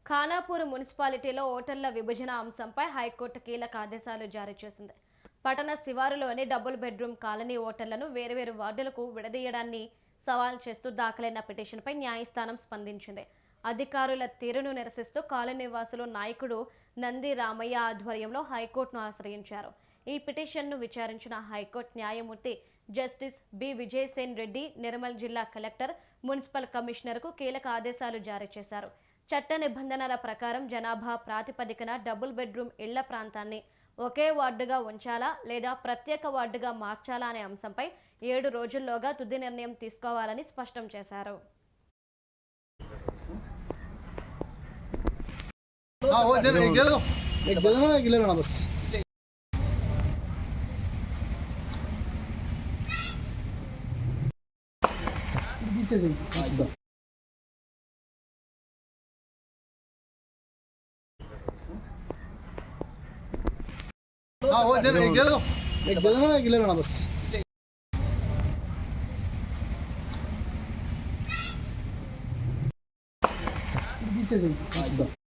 ఖానాపూర్ మున్సిపాలిటీలో ఓటర్ల విభజన అంశంపై హైకోర్టు కీలక ఆదేశాలు జారీ చేసింది. పట్టణ శివారులోని డబుల్ బెడ్రూమ్ కాలనీ ఓటర్లను వేర్వేరు వార్డులకు విడదీయడాన్ని సవాల్ చేస్తూ దాఖలైన పిటిషన్పై న్యాయస్థానం స్పందించింది. అధికారుల తీరును నిరసిస్తూ కాలనీ వాసులు నాయకుడు నంది రామయ్య ఆధ్వర్యంలో హైకోర్టును ఆశ్రయించారు. ఈ పిటిషన్ను విచారించిన హైకోర్టు న్యాయమూర్తి జస్టిస్ బి విజయసేన్ రెడ్డి నిర్మల్ జిల్లా కలెక్టర్, మున్సిపల్ కమిషనర్కు కీలక ఆదేశాలు జారీ చేశారు. చట్ట నిబంధనల ప్రకారం జనాభా ప్రాతిపదికన డబుల్ బెడ్రూమ్ ఇళ్ల ప్రాంతాన్ని ఒకే వార్డుగా ఉంచాలా లేదా ప్రత్యేక వార్డుగా మార్చాలా అనే అంశంపై 7 రోజుల్లోగా తుది నిర్ణయం తీసుకోవాలని స్పష్టం చేశారు. बस